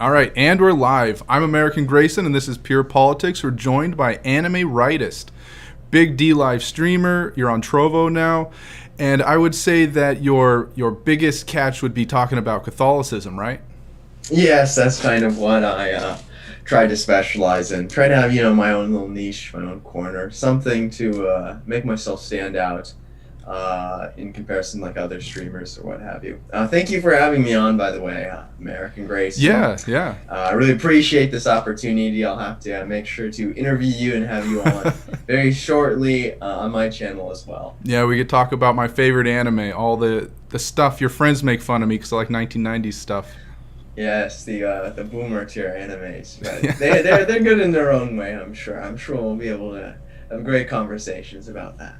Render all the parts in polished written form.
All right, and we're live. I'm American Grayson, and this is Pure Politics. We're joined by AnimeRightist, big Dlive streamer. You're on Trovo now, and I would say that your biggest catch would be talking about Catholicism, right? Yes, that's kind of what I try to specialize in. Try to have, my own little niche, my own corner, something to make myself stand out in comparison like other streamers or what have you. Thank you for having me on, by the way, American Grace. Yeah. I really appreciate this opportunity. I'll have to make sure to interview you and have you on very shortly on my channel as well. Yeah, we could talk about my favorite anime, all the stuff your friends make fun of me because I like 1990s stuff. Yes, the boomer tier animes. But they're good in their own way, I'm sure. I'm sure we'll be able to have great conversations about that.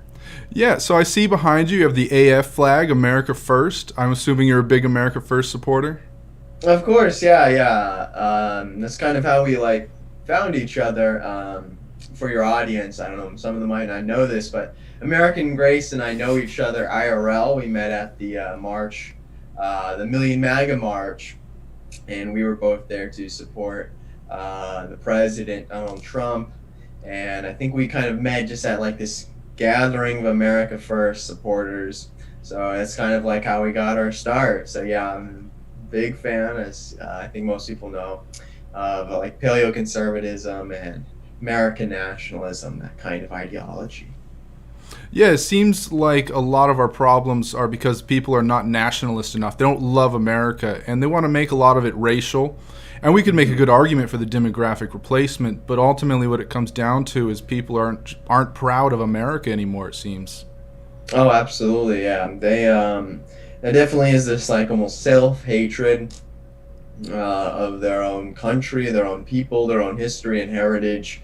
Yeah, so I see behind you have the AF flag, America First. I'm assuming you're a big America First supporter? Of course, yeah. That's kind of how we found each other. For your audience, I don't know, some of them might not know this, but American Grace and I know each other IRL. We met at the march, the Million MAGA March, and we were both there to support the president, Donald Trump. And I think we kind of met just at this gathering of America First supporters. So that's kind of how we got our start. So yeah, I'm a big fan, as I think most people know, of paleoconservatism and American nationalism, that kind of ideology. Yeah, it seems like a lot of our problems are because people are not nationalist enough. They don't love America, and they want to make a lot of it racial. And we could make a good argument for the demographic replacement, but ultimately what it comes down to is people aren't proud of America anymore, it seems. Oh, absolutely, yeah. There definitely is this almost self-hatred of their own country, their own people, their own history and heritage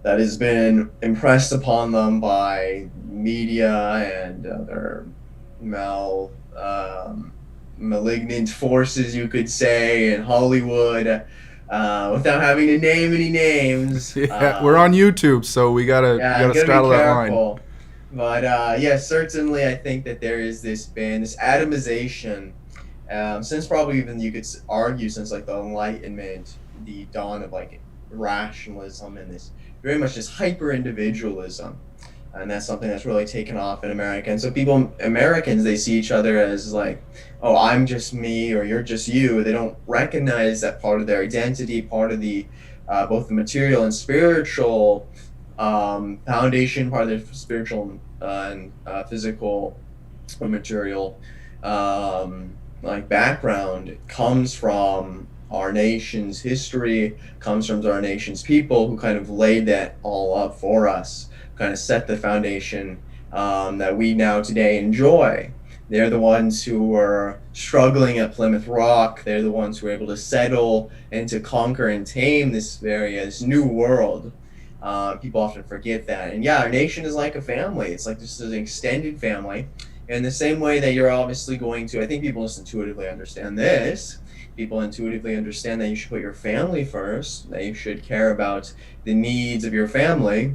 that has been impressed upon them by media and other malignant forces, you could say, in Hollywood, without having to name any names. Yeah, we're on YouTube, so we gotta straddle that line. But yes, certainly I think that there is this atomization, since probably even you could argue since the Enlightenment, the dawn of rationalism, and this very much this hyper individualism. And that's something that's really taken off in America. And so Americans, they see each other as oh, I'm just me or you're just you. They don't recognize that part of their identity, part of the both the material and spiritual foundation, part of their spiritual and physical or material background comes from our nation's history, comes from our nation's people who kind of laid that all up for us, kind of set the foundation that we now today enjoy. They're the ones who were struggling at Plymouth Rock. They're the ones who were able to settle and to conquer and tame this new world. People often forget that. And yeah, our nation is like a family. It's just an extended family. In the same way that you're obviously going to, I think people just intuitively understand this. People intuitively understand that you should put your family first, that you should care about the needs of your family.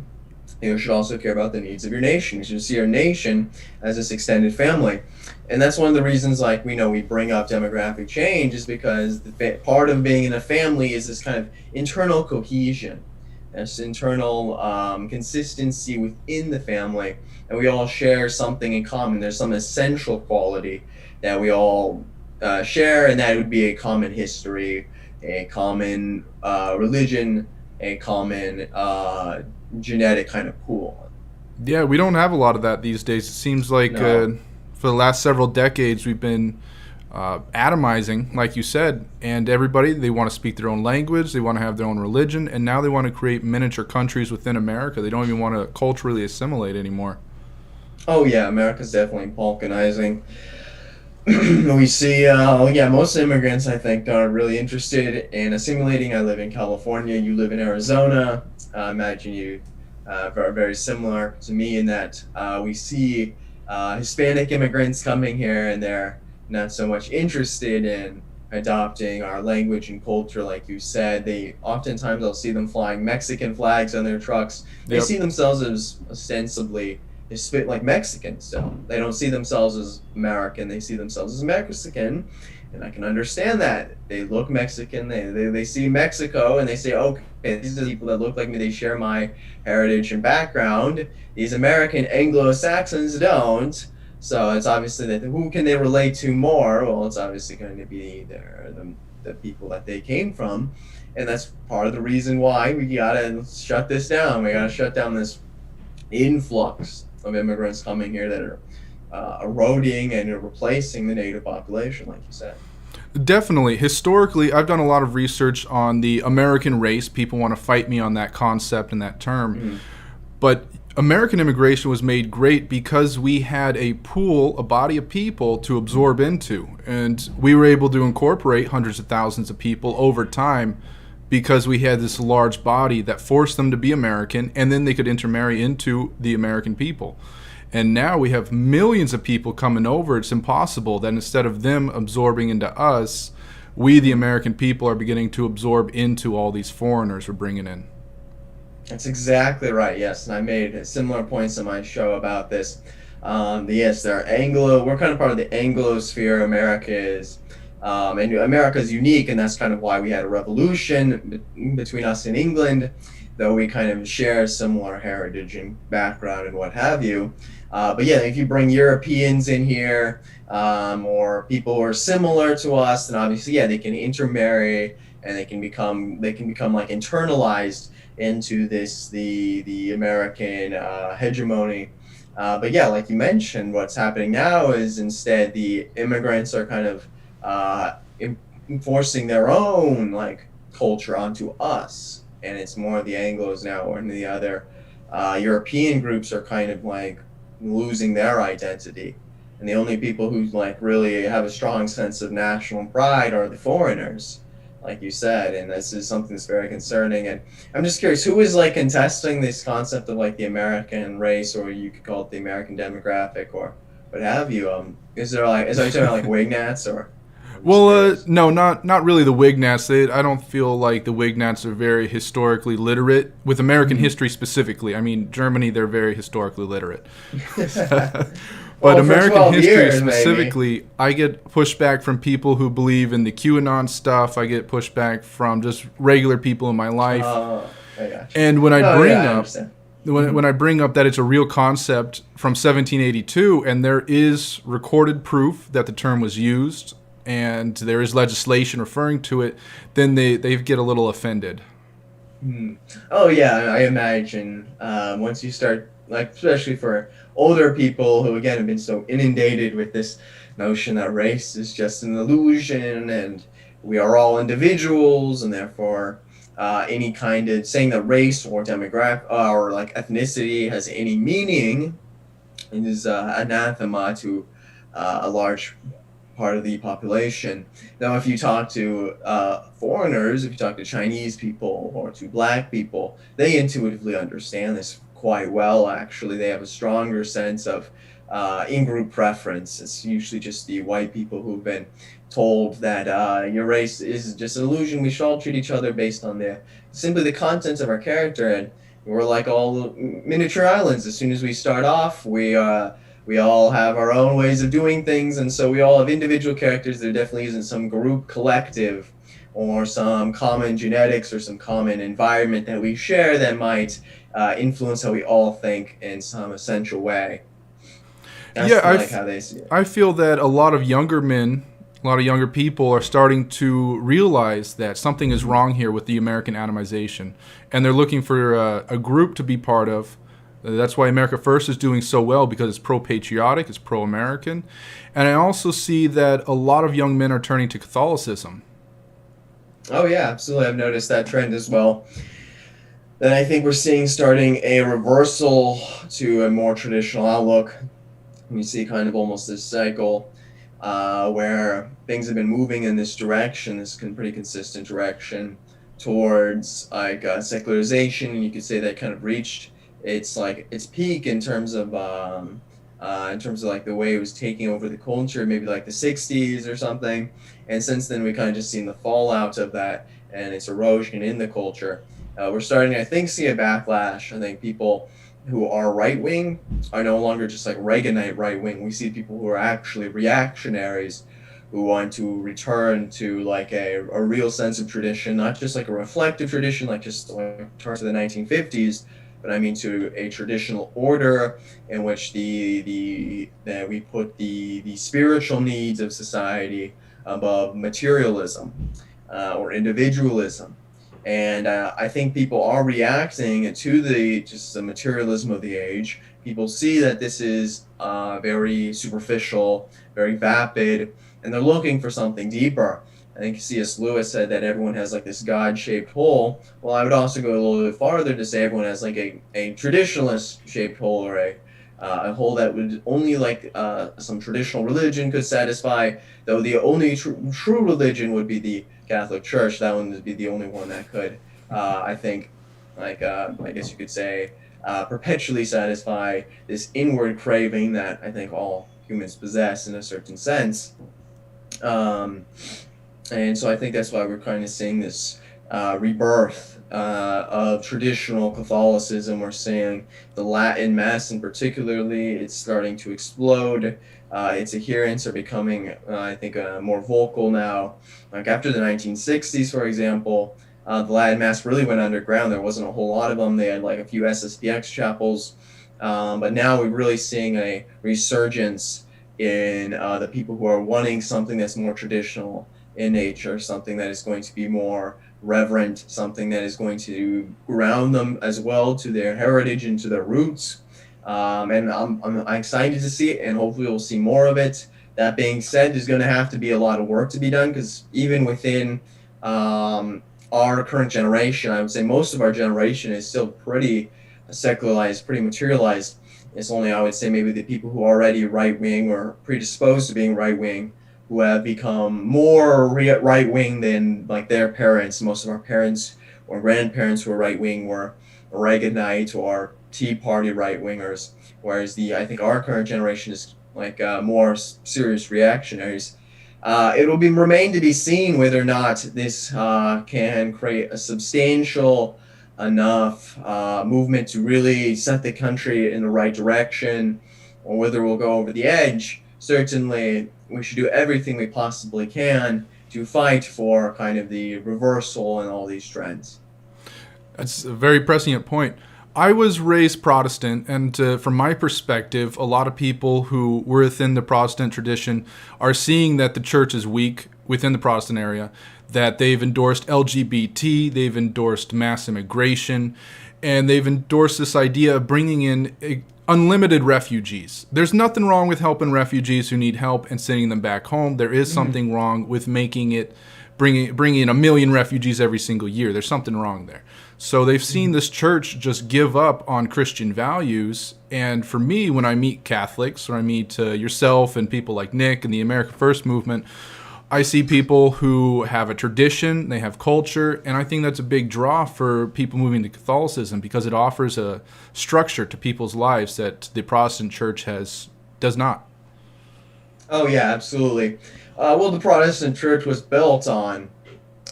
You should also care about the needs of your nation. You should see our nation as this extended family. And that's one of the reasons we bring up demographic change, is because part of being in a family is this kind of internal cohesion, this internal consistency within the family, and we all share something in common. There's some essential quality that we all share, and that would be a common history, a common religion, a common genetic kind of pool. Yeah, we don't have a lot of that these days. It seems like No. For the last several decades we've been atomizing, like you said, and everybody, they want to speak their own language, they want to have their own religion, and now they want to create miniature countries within America. They don't even want to culturally assimilate anymore. Oh yeah, America's definitely balkanizing. We see, most immigrants, I think, are really interested in assimilating. I live in California, you live in Arizona. I imagine you are very similar to me in that we see Hispanic immigrants coming here, and they're not so much interested in adopting our language and culture, like you said. Oftentimes I'll see them flying Mexican flags on their trucks. They Yep. see themselves as ostensibly Mexicans still. They don't see themselves as American, they see themselves as Mexican. And I can understand that. They look Mexican, they see Mexico, and they say, okay, these are the people that look like me, they share my heritage and background. These American Anglo-Saxons don't. So it's obviously that who can they relate to more? Well, it's obviously going to be the people that they came from. And that's part of the reason why we gotta shut this down. We gotta shut down this influx of immigrants coming here that are eroding and replacing the native population, like you said. Definitely. Historically, I've done a lot of research on the American race. People want to fight me on that concept and that term. Mm-hmm. But American immigration was made great because we had a pool, a body of people to absorb into. And we were able to incorporate hundreds of thousands of people over time because we had this large body that forced them to be American, and then they could intermarry into the American people. And now we have millions of people coming over. It's impossible that instead of them absorbing into us, we, the American people, are beginning to absorb into all these foreigners we're bringing in. That's exactly right. Yes, and I made similar points in my show about this. Yes, they're Anglo. We're kind of part of the Anglosphere. America is, and America is unique, and that's kind of why we had a revolution between us and England, though we kind of share similar heritage and background and what have you. But yeah, if you bring Europeans in here, or people who are similar to us, then obviously, yeah, they can intermarry and they can become like internalized into the American hegemony. But yeah, like you mentioned, what's happening now is instead the immigrants are kind of enforcing their own like culture onto us, and it's more the Anglos now, and the other European groups are kind of like losing their identity, and the only people who like really have a strong sense of national pride are the foreigners, like you said. And this is something that's very concerning. And I'm just curious, who is like contesting this concept of like the American race, or you could call it the American demographic, or what have you? Is there like, are you talking about like Wignats, or? Well, no, not really the Wignats. I don't feel like the Wignats are very historically literate with American history specifically. I mean, Germany, they're very historically literate. But Well, American history years, specifically, maybe. I get pushback from people who believe in the QAnon stuff. I get pushback from just regular people in my life. I got you. And when I No, bring yeah, I up understand. when I bring up that it's a real concept from 1782, and there is recorded proof that the term was used, and there is legislation referring to it, then they get a little offended. Oh yeah, I imagine once you start, like, especially for older people who again have been so inundated with this notion that race is just an illusion and we are all individuals, and therefore any kind of saying that race or demographic or like ethnicity has any meaning is anathema to a large part of the population. Now, if you talk to foreigners, if you talk to Chinese people or to black people, they intuitively understand this quite well, actually. They have a stronger sense of in-group preference. It's usually just the white people who've been told that your race is just an illusion. We should all treat each other based on simply the contents of our character, and we're like all miniature islands. As soon as we start off, we all have our own ways of doing things, and so we all have individual characters. There definitely isn't some group collective or some common genetics or some common environment that we share that might influence how we all think in some essential way. That's like how they see it. I feel that a lot of younger men, a lot of younger people are starting to realize that something is wrong here with the American atomization, and they're looking for a group to be part of. That's why America First is doing so well, because it's pro-patriotic, it's pro-American. And I also see that a lot of young men are turning to Catholicism. Oh yeah, absolutely. I've noticed that trend as well. Then I think we're seeing starting a reversal to a more traditional outlook. We see kind of almost this cycle where things have been moving in this direction, this pretty consistent direction towards like secularization, and you could say that kind of reached its peak in terms of like the way it was taking over the culture, maybe like the 60s or something. And since then, we kind of just seen the fallout of that and its erosion in the culture. We're starting, I think, see a backlash. I think people who are right-wing are no longer just like Reaganite right-wing. We see people who are actually reactionaries who want to return to like a real sense of tradition, not just like a reflective tradition, like just like return to the 1950s, but I mean to a traditional order in which that we put the spiritual needs of society above materialism or individualism. And I think people are reacting to the materialism of the age. People see that this is very superficial, very vapid, and they're looking for something deeper. I think C.S. Lewis said that everyone has like this God-shaped hole. Well, I would also go a little bit farther to say everyone has like a traditionalist-shaped hole, or a hole that would only like some traditional religion could satisfy, though the only true religion would be the Catholic Church. That one would be the only one that could, I think, like I guess you could say, perpetually satisfy this inward craving that I think all humans possess in a certain sense. Um, and so I think that's why we're kind of seeing this rebirth of traditional Catholicism. We're seeing the Latin Mass, in particularly, it's starting to explode. Its adherents are becoming, I think, more vocal now. Like after the 1960s, for example, the Latin Mass really went underground. There wasn't a whole lot of them. They had like a few SSPX chapels. But now we're really seeing a resurgence in the people who are wanting something that's more traditional in nature, something that is going to be more reverent, something that is going to ground them as well to their heritage and to their roots. And I'm excited to see it, and hopefully we'll see more of it. That being said, there's going to have to be a lot of work to be done, because even within our current generation, I would say most of our generation is still pretty secularized, pretty materialized. It's only, I would say, maybe the people who are already right-wing or predisposed to being right-wing who have become more right-wing than like their parents. Most of our parents or grandparents who were right-wing were Reaganite or Tea Party right-wingers, whereas I think our current generation is like more serious reactionaries. It will remain to be seen whether or not this can create a substantial enough movement to really set the country in the right direction, or whether we'll go over the edge. Certainly, we should do everything we possibly can to fight for kind of the reversal in all these trends. That's a very prescient point. I was raised Protestant, and from my perspective, a lot of people who were within the Protestant tradition are seeing that the church is weak within the Protestant area, that they've endorsed LGBT, they've endorsed mass immigration, and they've endorsed this idea of bringing in unlimited refugees. There's nothing wrong with helping refugees who need help and sending them back home. There is something wrong with making it bringing in 1 million refugees every single year. There's something wrong there. So they've seen this church just give up on Christian values. And for me, when I meet Catholics, or I meet yourself and people like Nick and the America First movement, I see people who have a tradition, they have culture, and I think that's a big draw for people moving to Catholicism, because it offers a structure to people's lives that the Protestant church does not. Oh yeah, absolutely. Well, the Protestant church was built on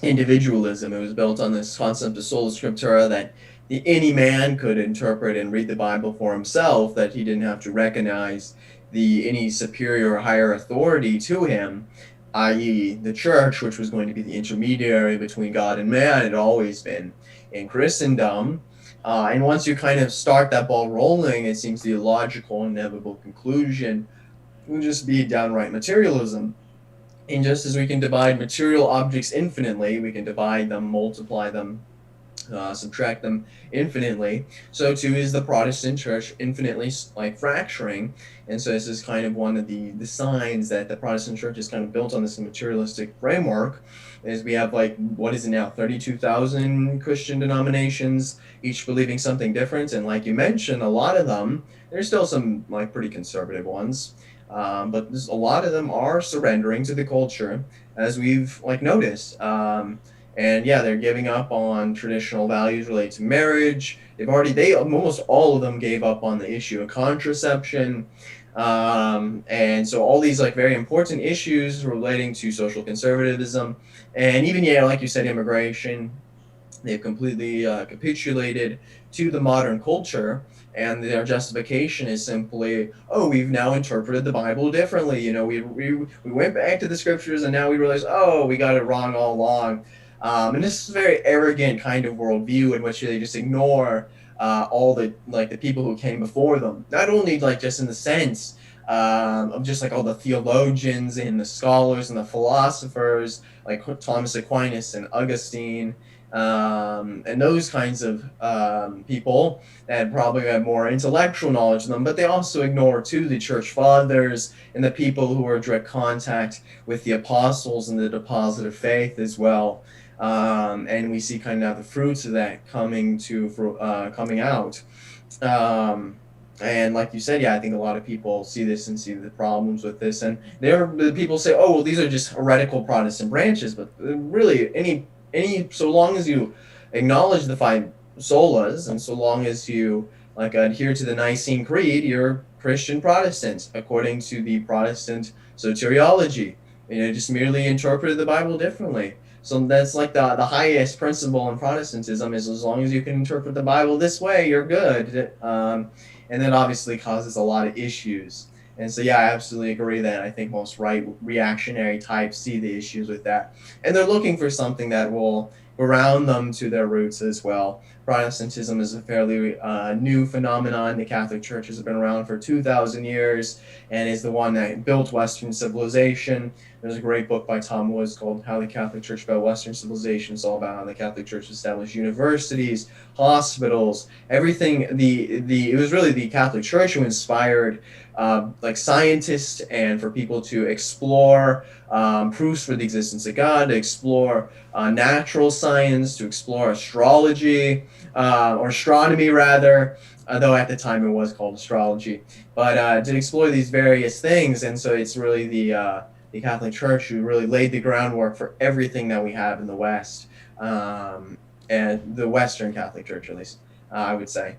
individualism. It was built on this concept of sola scriptura, that any man could interpret and read the Bible for himself, that he didn't have to recognize any superior or higher authority to him, i.e. the church, which was going to be the intermediary between God and man. It had always been in Christendom. And once you kind of start that ball rolling, it seems the logical, inevitable conclusion would just be downright materialism. And just as we can divide material objects infinitely, we can divide them, multiply them, subtract them infinitely, so too is the Protestant church infinitely like fracturing. And so this is kind of one of the signs that the Protestant church is kind of built on this materialistic framework, is we have like, what is it now, 32,000 Christian denominations, each believing something different. And like you mentioned, a lot of them, there's still some like pretty conservative ones, but a lot of them are surrendering to the culture, as we've like noticed. And yeah, they're giving up on traditional values related to marriage. They almost all of them gave up on the issue of contraception. And so all these like very important issues relating to social conservatism, and even, yeah, like you said, immigration, They've completely capitulated to the modern culture, and their justification is simply, oh, we've now interpreted the Bible differently. We went back to the scriptures, and now we realize, oh, we got it wrong all along. And this is a very arrogant kind of worldview in which they just ignore all the people who came before them. Not only like just in the sense of just like all the theologians and the scholars and the philosophers like Thomas Aquinas and Augustine, and those kinds of people that probably have more intellectual knowledge than them, but they also ignore too the church fathers and the people who are in direct contact with the apostles and the deposit of faith as well. And we see kind of now the fruits of that coming out. And like you said, yeah, I think a lot of people see this and see the problems with this, and the people say, oh, well, these are just heretical Protestant branches, but really, so long as you acknowledge the five solas, and so long as you like adhere to the Nicene Creed, you're Christian Protestant according to the Protestant soteriology. Just merely interpreted the Bible differently. So that's like the highest principle in Protestantism is as long as you can interpret the Bible this way, you're good. And that obviously causes a lot of issues. And so, yeah, I absolutely agree that I think most right reactionary types see the issues with that. And they're looking for something that will ground them to their roots as well. Protestantism is a fairly new phenomenon. The Catholic Church has been around for 2,000 years and is the one that built Western civilization. There's a great book by Tom Woods called How the Catholic Church Built Western Civilization. It's all about how the Catholic Church established universities, hospitals, everything. It was really the Catholic Church who inspired like scientists and for people to explore proofs for the existence of God, to explore natural science, to explore astrology, or astronomy rather, though at the time it was called astrology, but to explore these various things. And so it's really the Catholic Church who really laid the groundwork for everything that we have in the West, and the Western Catholic Church, at least, I would say.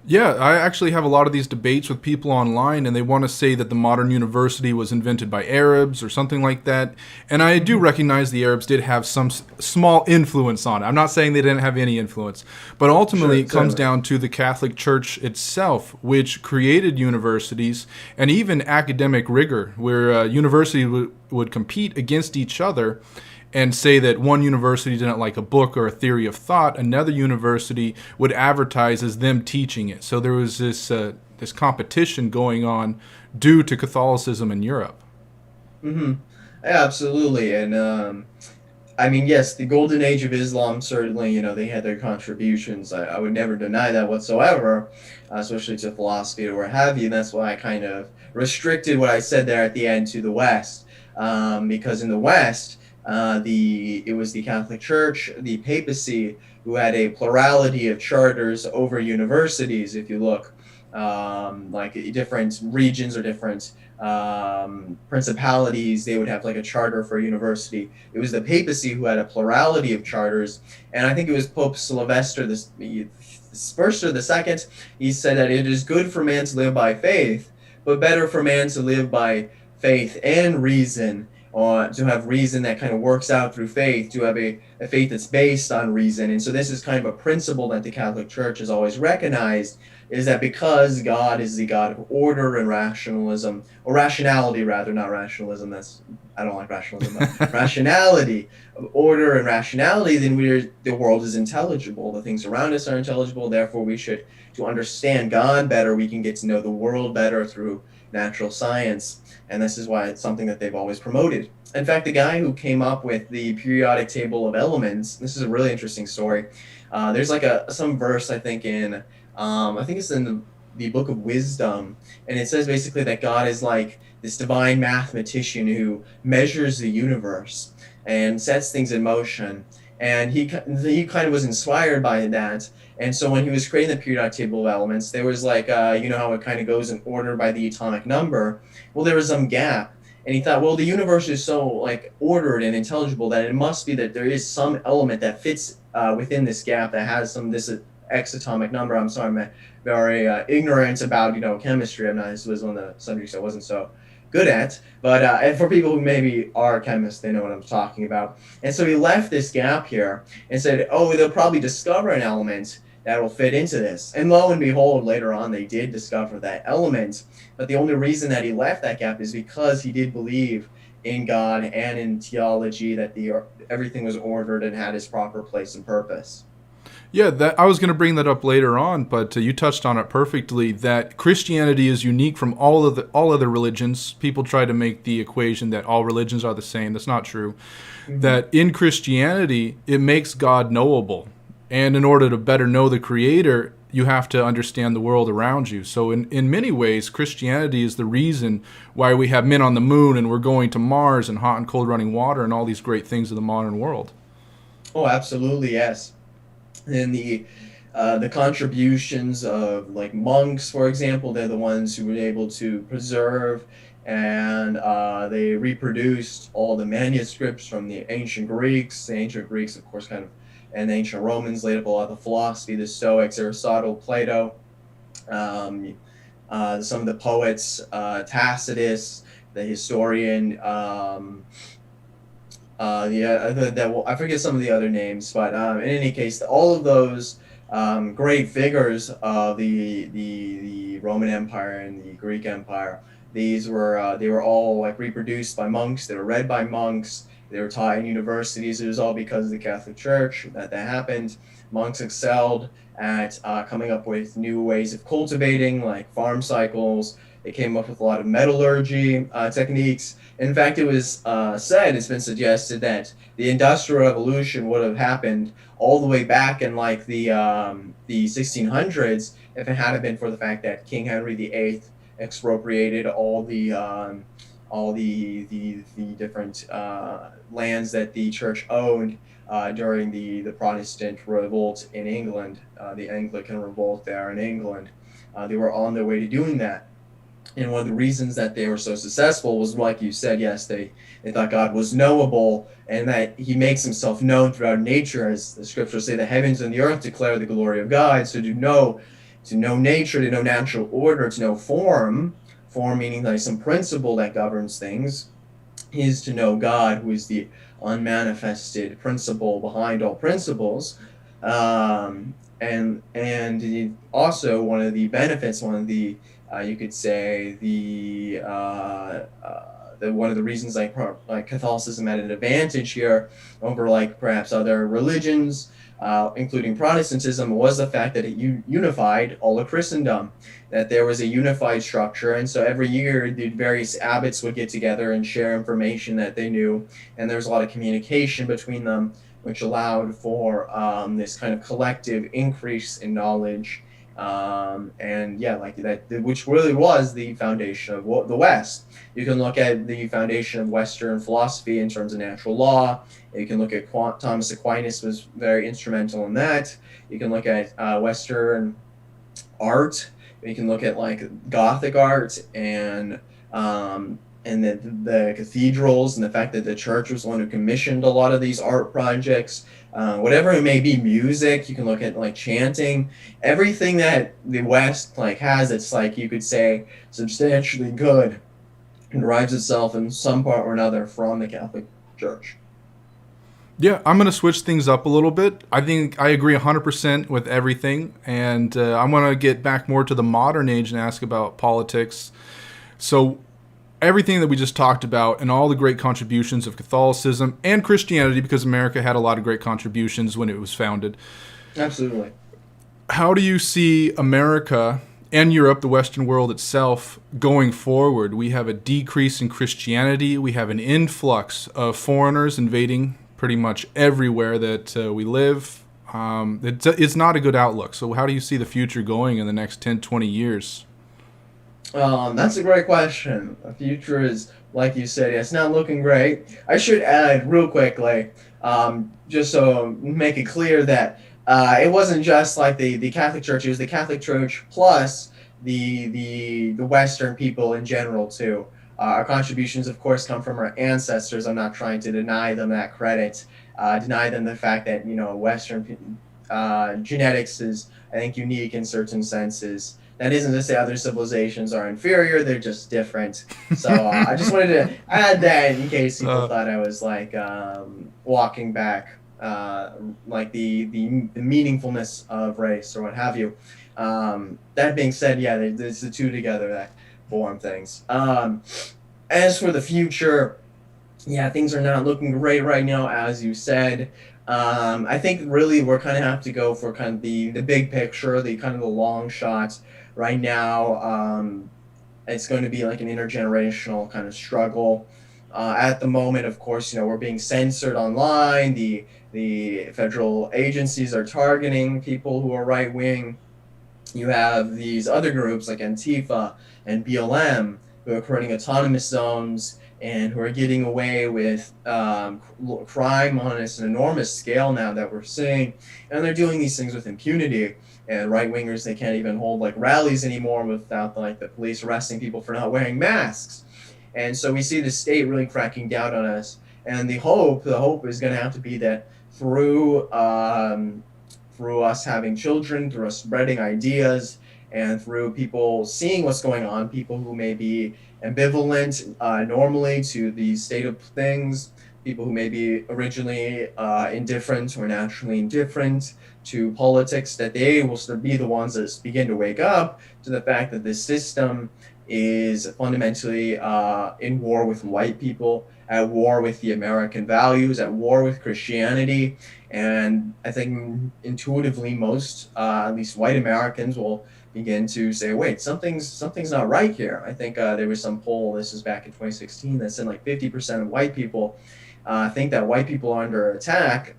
Yeah, I actually have a lot of these debates with people online, and they want to say that the modern university was invented by Arabs or something like that. And I do recognize the Arabs did have some small influence on it. I'm not saying they didn't have any influence, but ultimately it comes down to the Catholic Church itself, which created universities and even academic rigor, where universities would compete against each other and say that one university didn't like a book or a theory of thought, another university would advertise as them teaching it. So there was this competition going on due to Catholicism in Europe. Mm-hmm. Yeah, absolutely. And I mean, yes, the golden age of Islam, certainly, they had their contributions. I would never deny that whatsoever, especially to philosophy or what have you. And that's why I kind of restricted what I said there at the end to the West, because in the West, it was the Catholic Church, the papacy, who had a plurality of charters over universities. If you look, like different regions or different principalities, they would have like a charter for a university. It was the papacy who had a plurality of charters, and I think it was Pope Sylvester the first or the second. He said that it is good for man to live by faith, but better for man to live by faith and reason, or to have reason that kind of works out through faith, to have a faith that's based on reason. And so this is kind of a principle that the Catholic Church has always recognized, is that because God is the God of order and rationalism, or rationality rather, not rationalism, I don't like rationalism, but rationality, of order and rationality, then the world is intelligible. The things around us are intelligible, therefore to understand God better, we can get to know the world better through natural science. And this is why it's something that they've always promoted. In fact, the guy who came up with the periodic table of elements, this is a really interesting story. There's like some verse, I think it's in the book of Wisdom, and it says basically that God is like this divine mathematician who measures the universe and sets things in motion. And he kind of was inspired by that. And so when he was creating the periodic table of elements, there was like, how it kind of goes in order by the atomic number. Well, there was some gap. And he thought, well, the universe is so like ordered and intelligible that it must be that there is some element that fits within this gap that has this X atomic number. I'm sorry, I'm very ignorant about, chemistry. This was one of the subjects I wasn't so good at. But and for people who maybe are chemists, they know what I'm talking about. And so he left this gap here and said, oh, they'll probably discover an element that will fit into this. And lo and behold, later on, they did discover that element. But the only reason that he left that gap is because he did believe in God and in theology, that everything was ordered and had its proper place and purpose. Yeah, that I was going to bring that up later on, but you touched on it perfectly. That Christianity is unique from all other religions. People try to make the equation that all religions are the same. That's not true. Mm-hmm. That in Christianity, it makes God knowable, and in order to better know the Creator, you have to understand the world around you. So in many ways, Christianity is the reason why we have men on the moon and we're going to Mars and hot and cold running water and all these great things of the modern world. Oh, absolutely, yes. And the contributions of like monks, for example, they're the ones who were able to preserve and they reproduced all the manuscripts from the ancient Greeks. The ancient Greeks, of course, and the ancient Romans laid up a lot of the philosophy, the Stoics, Aristotle, Plato, some of the poets, Tacitus, the historian. I forget some of the other names, but in any case, all of those great figures of the Roman Empire and the Greek Empire, they were all like reproduced by monks. They were read by monks. They were taught in universities. It was all because of the Catholic Church that happened. Monks excelled at coming up with new ways of cultivating, like farm cycles. They came up with a lot of metallurgy techniques. In fact, it was it's been suggested that the Industrial Revolution would have happened all the way back in like the 1600s if it hadn't been for the fact that King Henry VIII expropriated all the different lands that the church owned during the Protestant revolt in England, the Anglican revolt there in England. They were on their way to doing that. And one of the reasons that they were so successful was, like you said, yes, they thought God was knowable and that he makes himself known throughout nature. As the scriptures say, the heavens and the earth declare the glory of God. So to know nature, to know natural order, to know form meaning like some principle that governs things, is to know God, who is the unmanifested principle behind all principles. And also one of the benefits, you could say one of the reasons like Catholicism had an advantage here over like perhaps other religions, including Protestantism, was the fact that it unified all of Christendom, that there was a unified structure. And so every year the various abbots would get together and share information that they knew, and there was a lot of communication between them, which allowed for this kind of collective increase in knowledge. And yeah, like that, which really was the foundation of the West. You can look at the foundation of Western philosophy in terms of natural law. You can look at Thomas Aquinas was very instrumental in that. You can look at Western art. You can look at like Gothic art and the cathedrals, and the fact that the church was the one who commissioned a lot of these art projects. Whatever it may be, music, you can look at like chanting, everything that the West like has, it's like you could say substantially good, and derives itself in some part or another from the Catholic Church. Yeah, I'm going to switch things up a little bit. I think I agree 100% with everything, and I want to get back more to the modern age and ask about politics. So everything that we just talked about and all the great contributions of Catholicism and Christianity, because America had a lot of great contributions when it was founded. Absolutely. How do you see America and Europe, the Western world itself, going forward? We have a decrease in Christianity. We have an influx of foreigners invading pretty much everywhere that we live. It's not a good outlook. So how do you see the future going in the next 10, 20 years? That's a great question. The future is, like you said, it's not looking great. I should add real quickly, just so make it clear that it wasn't just like the Catholic Church. It was the Catholic Church plus the Western people in general too. Our contributions, of course, come from our ancestors. I'm not trying to deny them that credit, deny them the fact that Western genetics is, I think, unique in certain senses. That isn't to say other civilizations are inferior; they're just different. So I just wanted to add that in case people thought I was like walking back like the meaningfulness of race or what have you. That being said, yeah, there's the two together that form things. As for the future, yeah, things are not looking great right now, as you said. I think really we're kind of have to go for kind of the big picture, the kind of the long shots right now. It's going to be like an intergenerational kind of struggle. At the moment, of course, we're being censored online. The federal agencies are targeting people who are right wing. You have these other groups like Antifa and BLM who are creating autonomous zones and who are getting away with crime on an enormous scale now that we're seeing. And they're doing these things with impunity. And right wingers, they can't even hold like rallies anymore without like the police arresting people for not wearing masks. And so we see the state really cracking down on us. And the hope is going to have to be that through us having children, through us spreading ideas, and through people seeing what's going on, people who may be ambivalent normally to the state of things, people who may be originally indifferent or naturally indifferent to politics, that they will be the ones that begin to wake up to the fact that this system is fundamentally in war with white people, at war with the American values, at war with Christianity. And I think intuitively most, at least white Americans, will begin to say, wait, something's not right here. I think there was some poll, this was back in 2016, that said like 50% of white people think that white people are under attack,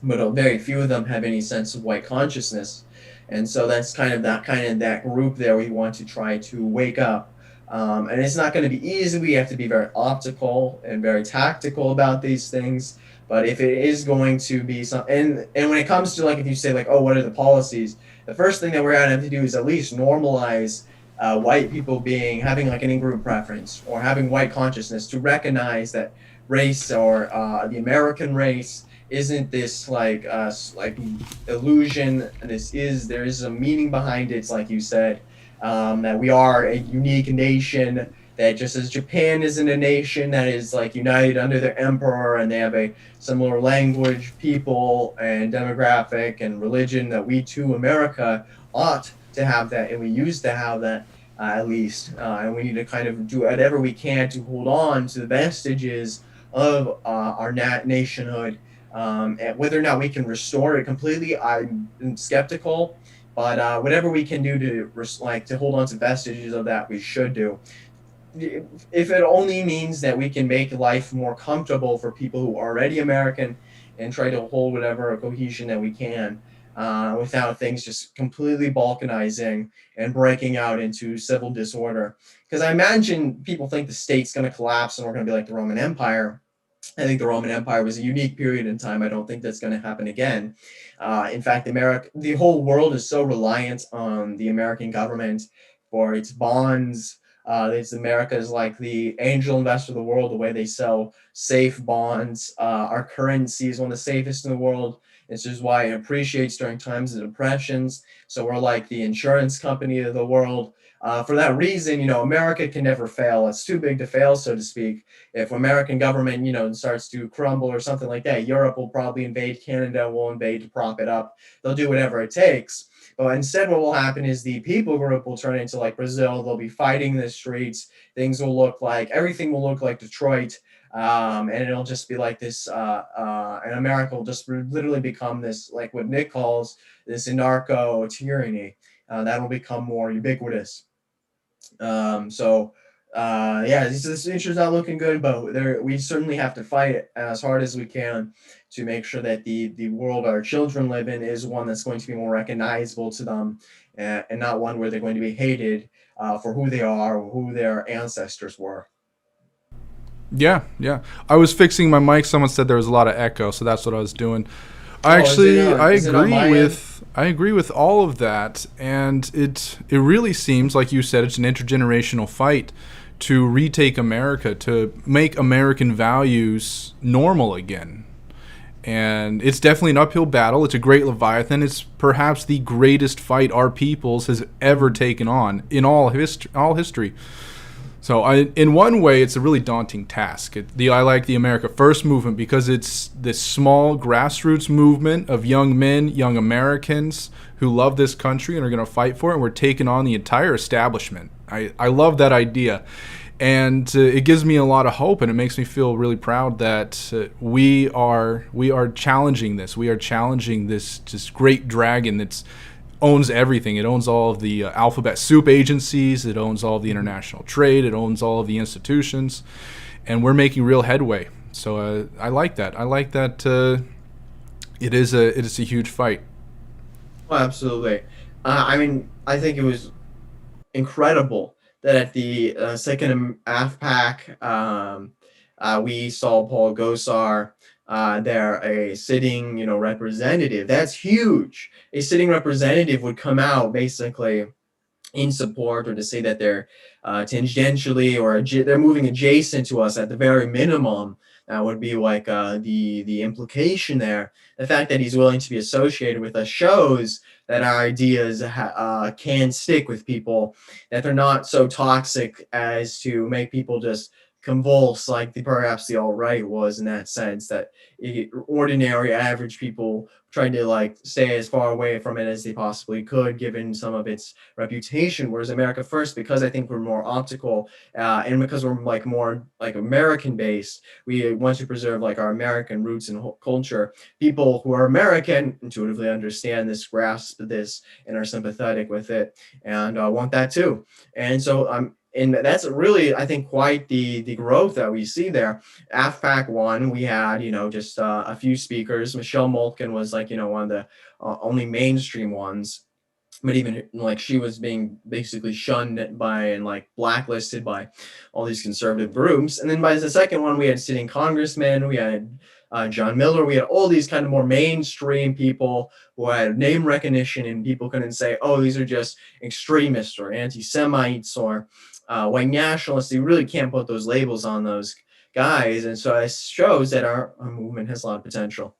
but very few of them have any sense of white consciousness. And so that's kind of that group there we want to try to wake up. And it's not going to be easy. We have to be very optical and very tactical about these things. But if it is going to be and when it comes to like, if you say like, oh, what are the policies? The first thing that we're going to have to do is at least normalize white people having like an in-group preference or having white consciousness, to recognize that race or the American race isn't this like illusion. There is a meaning behind it. It's like you said, that we are a unique nation, that just as Japan isn't a nation that is like united under their emperor and they have a similar language, people, and demographic and religion, that we too, America, ought to have that, and we used to have that at least. And we need to kind of do whatever we can to hold on to the vestiges of our nationhood. And whether or not we can restore it completely, I'm skeptical. But whatever we can do to hold on to vestiges of that, we should do. If it only means that we can make life more comfortable for people who are already American, and try to hold whatever cohesion that we can, without things just completely balkanizing and breaking out into civil disorder. Because I imagine people think the state's going to collapse and we're going to be like the Roman Empire. I think the Roman Empire was a unique period in time. I don't think that's going to happen again. In fact, the whole world is so reliant on the American government for its bonds. America is like the angel investor of the world, the way they sell safe bonds. Our currency is one of the safest in the world. This is why it appreciates during times of depressions. So we're like the insurance company of the world. For that reason, America can never fail. It's too big to fail, so to speak. If American government, starts to crumble or something like that, Europe will probably invade Canada, will invade to prop it up. They'll do whatever it takes. But instead, what will happen is the people group will turn into like Brazil. They'll be fighting in the streets. Everything will look like Detroit. And it'll just be like this, and America will just literally become this, like what Nick calls this anarcho tyranny. That'll become more ubiquitous. This future's not looking good, but we certainly have to fight it as hard as we can to make sure that the world our children live in is one that's going to be more recognizable to them, and not one where they're going to be hated for who they are or who their ancestors were. Yeah. I was fixing my mic. Someone said there was a lot of echo, so that's what I was doing. I agree with all of that, and it really seems like you said it's an intergenerational fight to retake America, to make American values normal again. And it's definitely an uphill battle. It's a great Leviathan. It's perhaps the greatest fight our peoples has ever taken on in all history. So in one way, it's a really daunting task. I like the America First movement because it's this small grassroots movement of young men, young Americans who love this country and are going to fight for it. And we're taking on the entire establishment. I love that idea. And it gives me a lot of hope, and it makes me feel really proud that we are challenging this. We are challenging this great dragon that owns everything. It owns all of the alphabet soup agencies. It owns all of the international trade. It owns all of the institutions, and we're making real headway. So I like that. I like that. It is a huge fight. Well, absolutely. I mean, I think it was incredible that at the second AFPAC, we saw Paul Gosar there, a sitting, representative. That's huge. A sitting representative would come out basically in support, or to say that they're tangentially or they're moving adjacent to us at the very minimum. That would be like the implication there. The fact that he's willing to be associated with us shows that our ideas can stick with people, that they're not so toxic as to make people just convulse like perhaps the alt-right was, in that sense, that ordinary average people trying to like stay as far away from it as they possibly could, given some of its reputation. Whereas America First, because I think we're more optical and because we're like more like American based, we want to preserve like our American roots and culture. People who are American intuitively understand this, grasp this, and are sympathetic with it, and want that too. And so and that's really, I think, quite the growth that we see there. AFPAC 1, we had, just a few speakers. Michelle Malkin was like, one of the only mainstream ones. But even like she was being basically shunned by and like blacklisted by all these conservative groups. And then by the second one, we had sitting congressmen, we had John Miller, we had all these kind of more mainstream people who had name recognition, and people couldn't say, oh, these are just extremists or anti-Semites or white nationalists. You really can't put those labels on those guys. And so it shows that our movement has a lot of potential.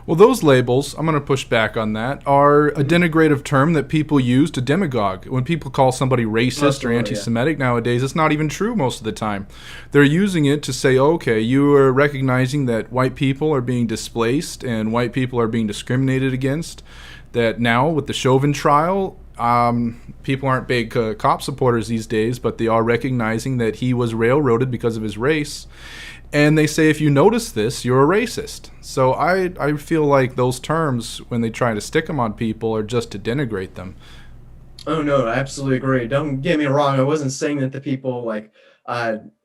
Well, those labels, I'm going to push back on that, are a denigrative term that people use to demagogue. When people call somebody racist or anti-Semitic nowadays, it's not even true most of the time. They're using it to say, okay, you are recognizing that white people are being displaced and white people are being discriminated against, that now with the Chauvin trial, people aren't big cop supporters these days, but they are recognizing that he was railroaded because of his race. And they say, if you notice this, you're a racist. So I feel like those terms, when they try to stick them on people, are just to denigrate them. Oh, no, I absolutely agree. Don't get me wrong. I wasn't saying that the people like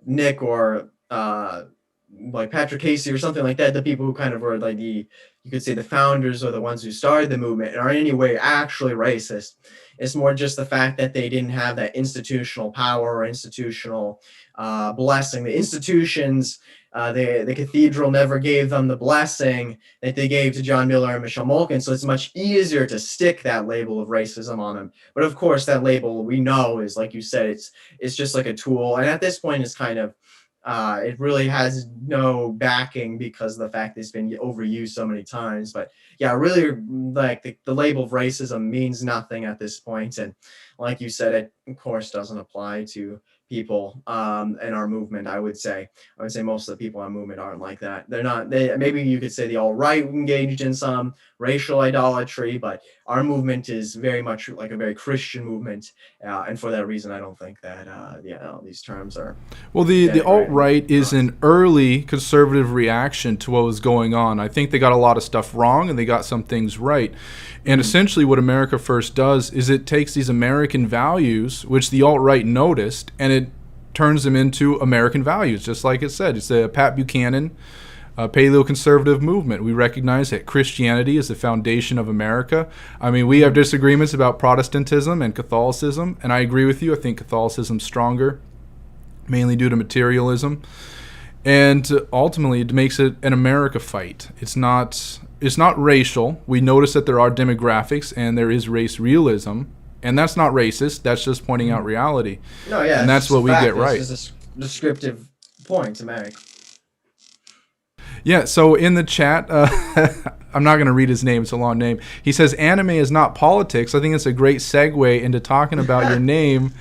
Nick or like Patrick Casey or something like that, the people who kind of were like you could say the founders or the ones who started the movement, are in any way actually racist. It's more just the fact that they didn't have that institutional power or institutional blessing. The institutions, the cathedral never gave them the blessing that they gave to John Miller and Michelle Malkin, so it's much easier to stick that label of racism on them. But of course, that label, we know, is, like you said, it's just like a tool, and at this point, it's kind of it really has no backing because of the fact that it's been overused so many times. But yeah, really, like the label of racism means nothing at this point. And like you said, it of course doesn't apply to people in our movement. I would say most of the people in our movement aren't like that. They're not. Maybe you could say the alt-right engaged in some racial idolatry, but our movement is very much like a very Christian movement, and for that reason, I don't think that these terms are. Well, the alt-right is an early conservative reaction to what was going on. I think they got a lot of stuff wrong and they got some things right. And essentially what America First does is it takes these American values, which the alt-right noticed, and it turns them into American values, just like it said. It's a Pat Buchanan paleoconservative movement. We recognize that Christianity is the foundation of America. I mean, we have disagreements about Protestantism and Catholicism, and I agree with you. I think Catholicism's stronger, mainly due to materialism. And ultimately, it makes it an America fight. It's not racial. We notice that there are demographics and there is race realism, and that's not racist. That's just pointing out reality. No, yeah, and that's what we get right. It's just a descriptive point to make. Yeah, so in the chat, I'm not going to read his name, it's a long name. He says, anime is not politics. I think it's a great segue into talking about your name,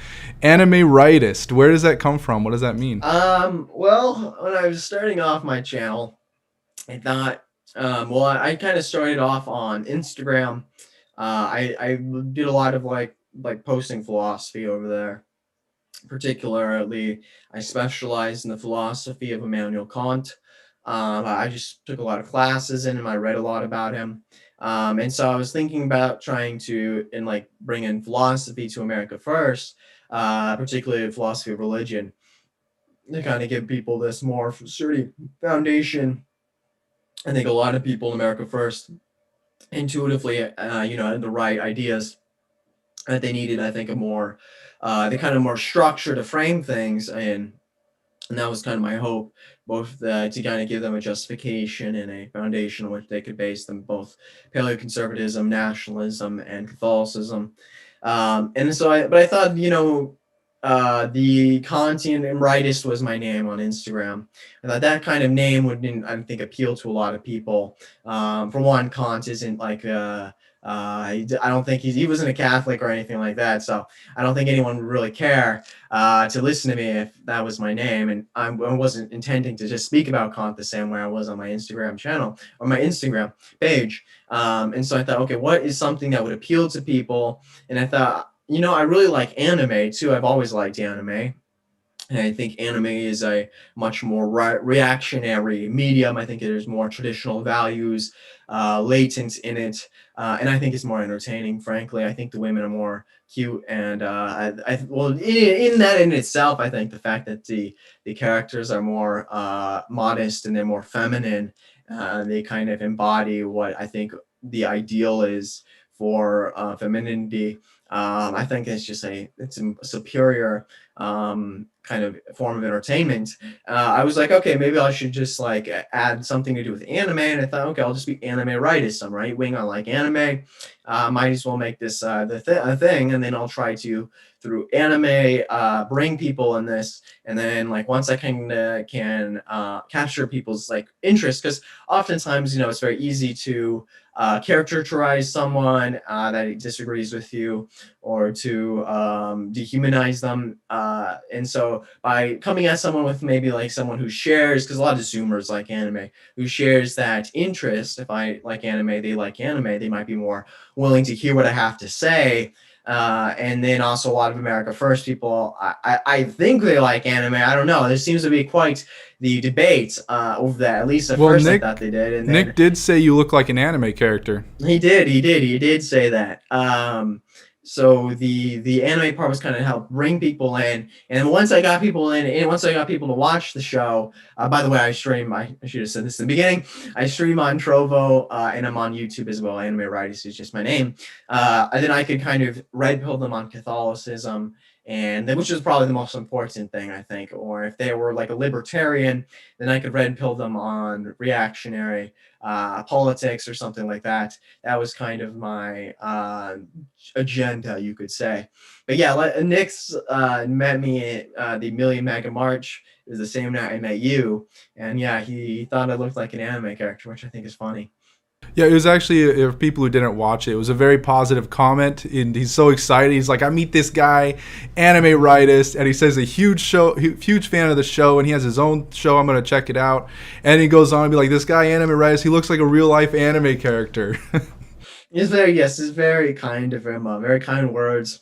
AnimeRightist. Where does that come from? What does that mean? Well, when I was starting off my channel, I thought, well, I kind of started off on Instagram. I did a lot of like posting philosophy over there. Particularly, I specialized in the philosophy of Immanuel Kant. I just took a lot of classes in him. I read a lot about him. And so I was thinking about trying to bring in philosophy to America first, particularly philosophy of religion, to kind of give people this more sturdy foundation. I think a lot of people in America first intuitively, had the right ideas that they needed. I think a more, the kind of more structure to frame things in. And that was kind of my hope, both to kind of give them a justification and a foundation on which they could base them, both paleoconservatism, nationalism, and Catholicism. And so but I thought, the Kantian and Rightist was my name on Instagram. I thought that kind of name would, I think, appeal to a lot of people. For one, Kant isn't I don't think he wasn't a Catholic or anything like that, so I don't think anyone would really care to listen to me if that was my name. And I wasn't intending to just speak about Kant the same way I was on my Instagram channel or my Instagram page. And so I thought, okay, what is something that would appeal to people? And I thought, I really like anime too. I've always liked anime. And I think anime is a much more reactionary medium. I think there's more traditional values latent in it. And I think it's more entertaining, frankly. I think the women are more cute. And well, in that in itself, I think the fact that the characters are more modest and they're more feminine, they kind of embody what I think the ideal is for femininity. I think it's a superior kind of form of entertainment. I was like, okay, maybe I should just add something to do with anime. And I thought, okay, I'll just be Anime.Rightist. I'm right wing. I like anime. Might as well make this a thing. And then I'll try to, through anime, bring people in this. And then once I can capture people's interest, because oftentimes, it's very easy to characterize someone that disagrees with you, or to dehumanize them. And so by coming at someone with maybe someone who shares, because a lot of Zoomers like anime, who shares that interest, if I like anime, they like anime, they might be more willing to hear what I have to say. And then also a lot of America First people, I think they like anime. I don't know. There seems to be quite the debate over that. At least at first I thought they did. And Nick did say you look like an anime character. He did say that. So the anime part was kind of help bring people in, and once I got people in, and once I got people to watch the show, by the way, I stream. I should have said this in the beginning. I stream on Trovo, and I'm on YouTube as well. AnimeRightist is just my name. And then I could kind of red pill them on Catholicism, and which is probably the most important thing, I think. Or if they were like a libertarian, then I could red pill them on reactionary politics or something like that. That was kind of my agenda, you could say. But yeah, Nick's met me at the Million Mega March. It was the same night I met you, and yeah, he thought I looked like an anime character, which I think is funny. Yeah, it was actually, for people who didn't watch it, it was a very positive comment, and he's so excited. He's like, I meet this guy, AnimeRightist, and he says a huge fan of the show, and he has his own show. I'm going to check it out. And he goes on to be like, this guy, AnimeRightist, he looks like a real-life anime character. It's very kind of him, very kind words.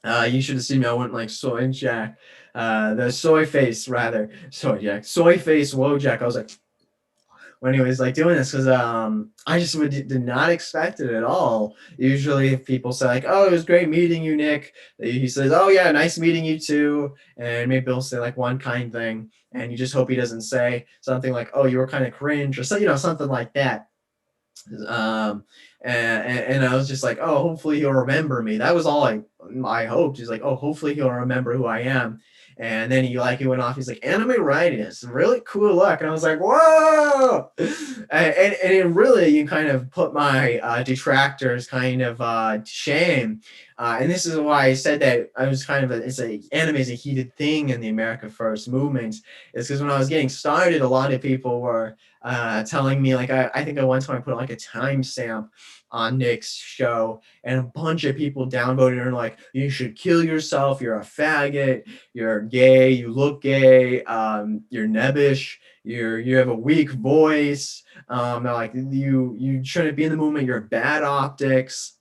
You should have seen me. I went like soy jack, the soy face rather, soy jack, soy face, Wojak. I was like, well, anyways, doing this because I just did not expect it at all. Usually, if people say "Oh, it was great meeting you, Nick," he says, "Oh yeah, nice meeting you too," and maybe he'll say one kind thing, and you just hope he doesn't say something like "Oh, you were kind of cringe" or something like that. And I was just like, oh, hopefully he'll remember me. That was all I hoped. He's like, oh, hopefully he'll remember who I am. And then he went off. He's like, AnimeRightist, really cool look. And I was like, whoa! And it really, you kind of put my detractors kind of to shame. And this is why I said that I was kind of anime is a heated thing in the America First movement. Is because when I was getting started, a lot of people were telling me, like, I think at one time I put like a timestamp on Nick's show, and a bunch of people downvoted and like, you should kill yourself, you're a faggot, you're gay, you look gay, you're nebbish, you have a weak voice, like you shouldn't be in the movement, you're bad optics,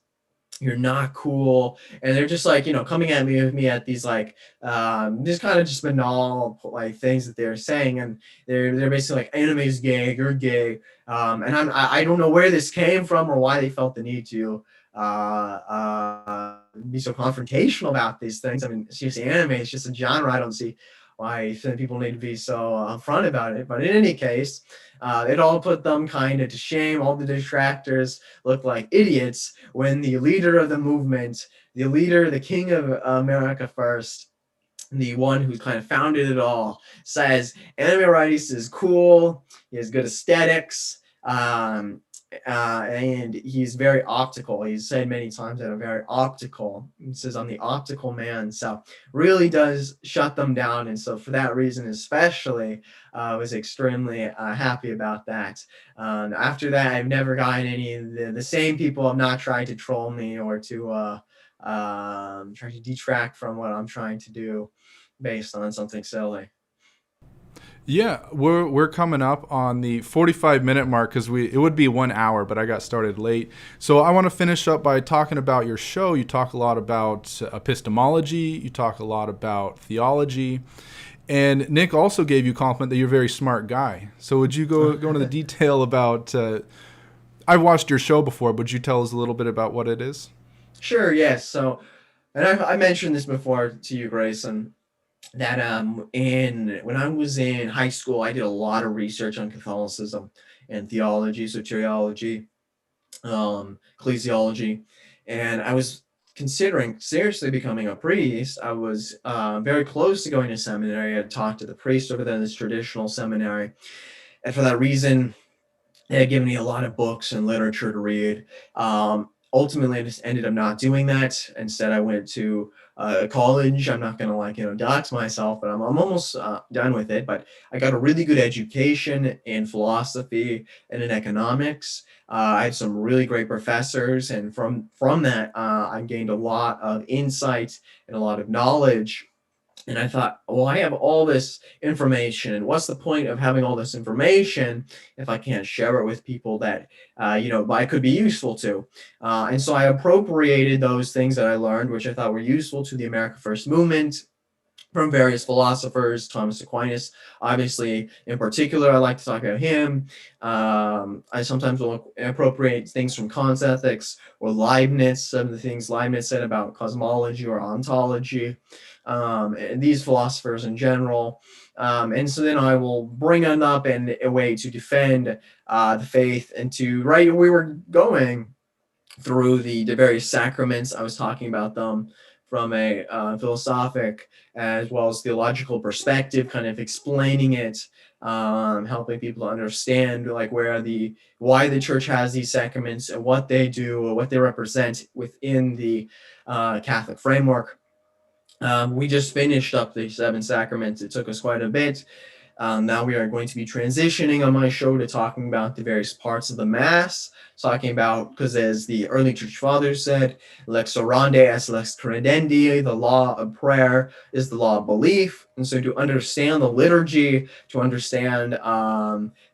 you're not cool. And they're just like, coming at me at these like just kind of just banal like things that they're saying. And they're basically like, anime's gay, you're gay. And I don't know where this came from or why they felt the need to be so confrontational about these things. I mean, it's just anime, it's just a genre. I don't see why people need to be so upfront about it. But in any case, it all put them kind of to shame. All the detractors look like idiots when the leader of the movement, the leader, the king of America first, the one who kind of founded it all, says AnimeRightist is cool, he has good aesthetics, and he's very optical. He's said many times that I'm very optical. He says I'm the optical man. So really does shut them down. And so for that reason, especially, I was extremely happy about that. After that, I've never gotten any of the same people have not tried to troll me or to try to detract from what I'm trying to do based on something silly. Yeah, we're coming up on the 45-minute mark because it would be 1 hour, but I got started late. So I want to finish up by talking about your show. You talk a lot about epistemology. You talk a lot about theology. And Nick also gave you a compliment that you're a very smart guy. So would you go into the detail about? I've watched your show before. Would you tell us a little bit about what it is? Sure. Yes. So, and I mentioned this before to you, Grayson, that in when I was in high school, I did a lot of research on Catholicism and theology, soteriology, ecclesiology, and I was considering seriously becoming a priest. I was very close to going to seminary. I talked to the priest over there in this traditional seminary, and for that reason, they had given me a lot of books and literature to read. Ultimately, I just ended up not doing that. Instead, I went to college. I'm not going to dox myself, but I'm almost done with it. But I got a really good education in philosophy and in economics. I had some really great professors, and from that, I gained a lot of insight and a lot of knowledge. And I thought, well, I have all this information, and what's the point of having all this information if I can't share it with people that, I could be useful to? And so I appropriated those things that I learned, which I thought were useful to the America First movement, from various philosophers. Thomas Aquinas, obviously, in particular, I like to talk about him. I sometimes will appropriate things from Kant's ethics or Leibniz, some of the things Leibniz said about cosmology or ontology, and these philosophers in general. And so then I will bring them up in a way to defend the faith and to, right, we were going through the various sacraments. I was talking about them from a philosophic as well as theological perspective, kind of explaining it, helping people to understand like why the church has these sacraments and what they do or what they represent within the Catholic framework. We just finished up the 7 sacraments. It took us quite a bit. Now we are going to be transitioning on my show to talking about the various parts of the Mass, talking about, because as the early church fathers said, lex orandi est lex credendi, the law of prayer is the law of belief. And so to understand the liturgy, to understand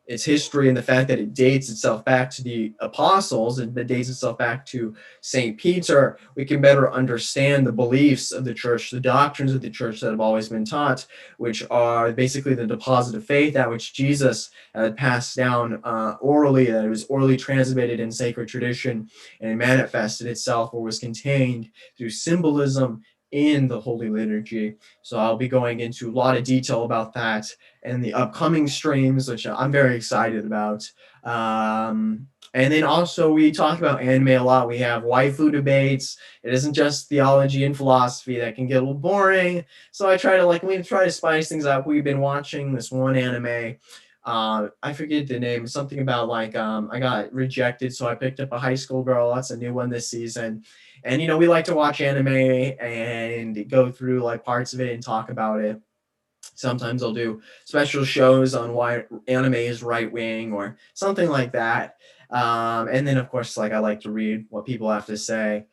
its history and the fact that it dates itself back to the apostles, and it dates itself back to St. Peter, we can better understand the beliefs of the church, the doctrines of the church that have always been taught, which are basically the deposit of faith, that which Jesus had passed down orally, that it was orally transmitted in sacred tradition, and it manifested itself or was contained through symbolism in the Holy Liturgy. So I'll be going into a lot of detail about that in the upcoming streams, which I'm very excited about. And then also we talk about anime a lot. We have waifu debates. It isn't just theology and philosophy that can get a little boring. So we try to spice things up. We've been watching this one anime. I forget the name. Something about I got rejected, so I picked up a high school girl. That's a new one this season. And we like to watch anime and go through like parts of it and talk about it. Sometimes I'll do special shows on why anime is right wing or something like that. And then of course, like I like to read what people have to say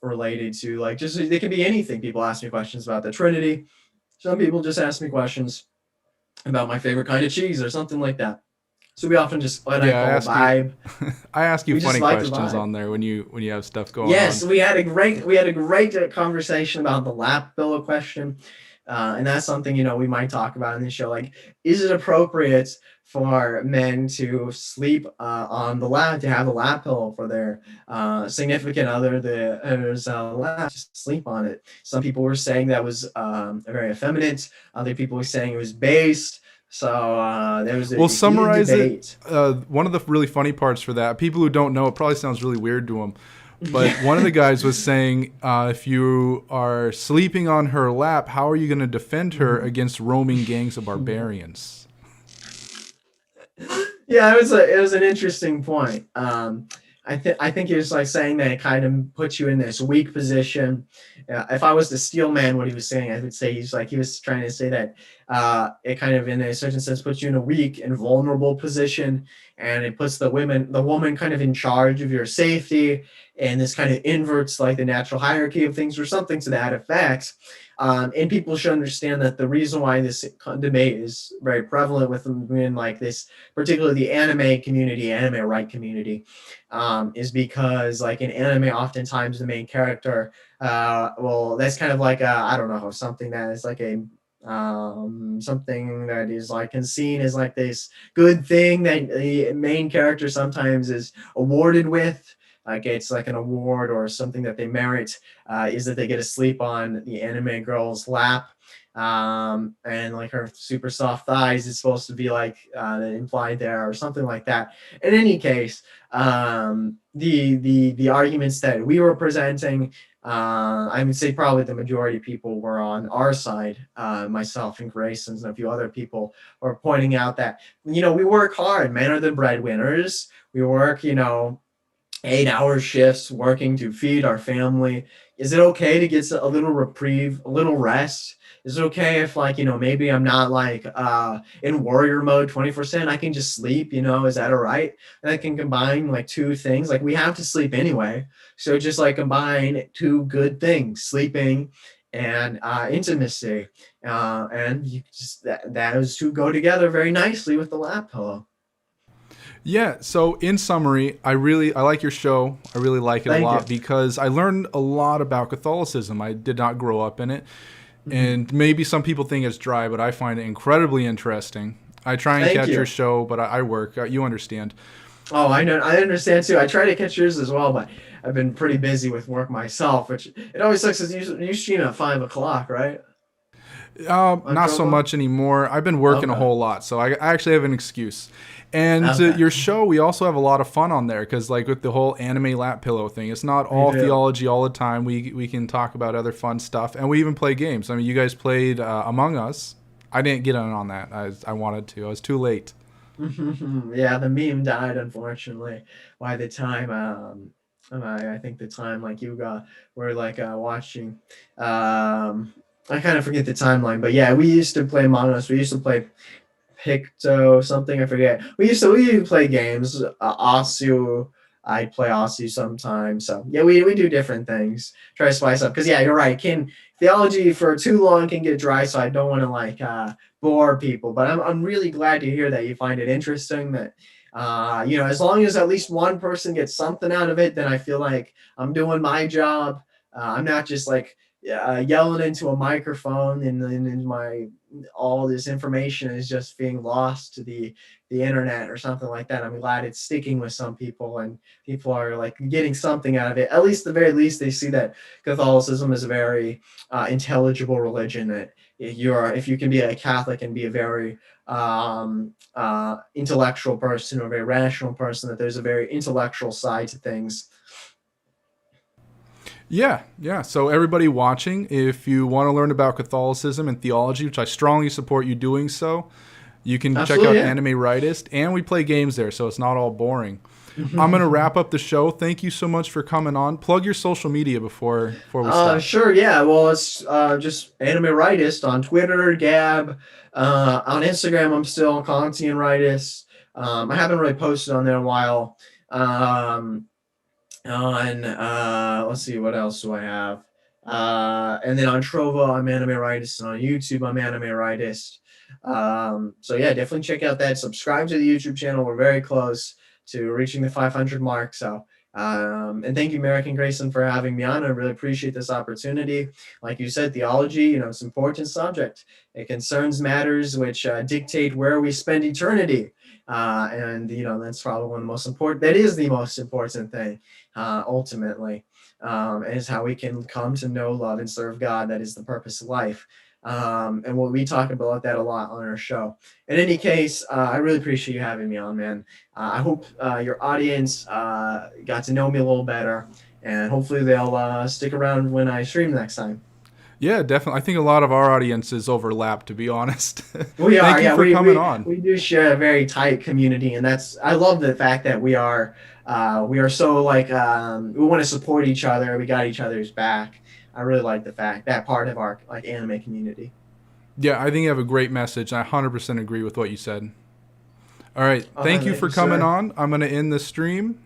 related to like just they could be anything. People ask me questions about the Trinity. Some people just ask me questions about my favorite kind of cheese or something like that. So we often just what I Yeah, call a vibe. I ask you We just funny like the questions vibe. on there when you have stuff going Yes, on. we had a great conversation about the lap pillow question, and that's something we might talk about in this show. Like, is it appropriate for men to sleep on the lap, to have a lap pillow for their significant other, there's a lap, just sleep on it? Some people were saying that was very effeminate. Other people were saying it was based. So there was a Well, heated summarize it. debate. One of the really funny parts for that, people who don't know, it probably sounds really weird to them. But Yeah. one of the guys was saying, if you are sleeping on her lap, how are you going to defend her against roaming gangs of barbarians? Yeah, it was an interesting point. I think he was like saying that it kind of puts you in this weak position. If I was to steel man what he was saying, I would say he was trying to say that it kind of in a certain sense puts you in a weak and vulnerable position, and it puts the woman kind of in charge of your safety, and this kind of inverts like the natural hierarchy of things or something to that effect. And people should understand that the reason why this debate is very prevalent within like this, particularly the anime community, anime right community, is because like in anime, oftentimes the main character, well, that's kind of like I don't know, something that is like a something that is like seen as like this good thing that the main character sometimes is awarded with, like it's like an award or something that they merit, is that they get to sleep on the anime girl's lap, and like her super soft thighs is supposed to be like implied there or something like that. In any case, the arguments that we were presenting, I would say probably the majority of people were on our side. Myself and Grace and a few other people were pointing out that we work hard. Men are the breadwinners. We work 8-hour shifts working to feed our family. Is it okay to get a little reprieve, a little rest? Is it okay if like maybe I'm not like in warrior mode 24/7? I can just sleep. Is that all right? And I can combine like two things. Like we have to sleep anyway, so just like combine two good things: sleeping and intimacy. And you just those two go together very nicely with the lap pillow. Yeah, so in summary, I like your show. I really like it a Thank you. lot because I learned a lot about Catholicism. I did not grow up in it. And maybe some people think it's dry, but I find it incredibly interesting. I try and Thank catch you. your show, but I work. You understand. Oh, I know. I understand too. I try to catch yours as well, but I've been pretty busy with work myself, which it always sucks. Is you stream at 5 o'clock, right? On Not so Trovo? much anymore. I've been working a Okay. whole lot, so I actually have an excuse. And Okay. your show, we also have a lot of fun on there because, like with the whole anime lap pillow thing, it's not We all do. theology all the time. We can talk about other fun stuff, and we even play games. I mean, you guys played Among Us. I didn't get in on that. I wanted to. I was too late. Yeah, the meme died unfortunately. By the time I think the time like you got were like watching, I kind of forget the timeline, but yeah, we used to play Among Us. We used to play Picto something, I forget. We used to play games. Asu, I'd play Asu sometimes. So yeah, we do different things. Try to spice up because yeah, you're right. Can theology for too long can get dry, so I don't want to like bore people. But I'm really glad to hear that you find it interesting. That as long as at least one person gets something out of it, then I feel like I'm doing my job. I'm not just like yelling into a microphone and my all this information is just being lost to the internet or something like that. I'm glad it's sticking with some people and people are like getting something out of it. At least the very least they see that Catholicism is a very intelligible religion. That if you can be a Catholic and be a very intellectual person or a very rational person, that there's a very intellectual side to things. Yeah, yeah. So everybody watching, if you want to learn about Catholicism and theology, which I strongly support you doing so, you can check out Absolutely, yeah. AnimeRightist, and we play games there, so it's not all boring. I'm going to wrap up the show. Thank you so much for coming on. Plug your social media before we stop. Sure, yeah. Well, it's just AnimeRightist on Twitter, Gab. On Instagram, I'm still AnimeRightist. I haven't really posted on there in a while. Let's see, what else do I have? And then on Trovo, I'm AnimeRightist, and on YouTube, I'm AnimeRightist. So yeah, definitely check out that. Subscribe to the YouTube channel. We're very close to reaching the 500 mark. So, and thank you, Merrick and Grayson, for having me on. I really appreciate this opportunity. Like you said, theology, it's an important subject. It concerns matters which dictate where we spend eternity. And that's probably one of the most important. That is the most important thing, ultimately, is how we can come to know, love, and serve God. That is the purpose of life. And we talk about that a lot on our show. In any case, I really appreciate you having me on, man. I hope your audience got to know me a little better, and hopefully they'll stick around when I stream next time. Yeah, definitely. I think a lot of our audiences overlap, to be honest. We are. Thank you for coming on. We do share a very tight community, and I love the fact that we are so we want to support each other. We got each other's back. I really like that part of our anime community. Yeah, I think you have a great message. I 100% agree with what you said. All right, thank you for coming on. I'm going to end the stream.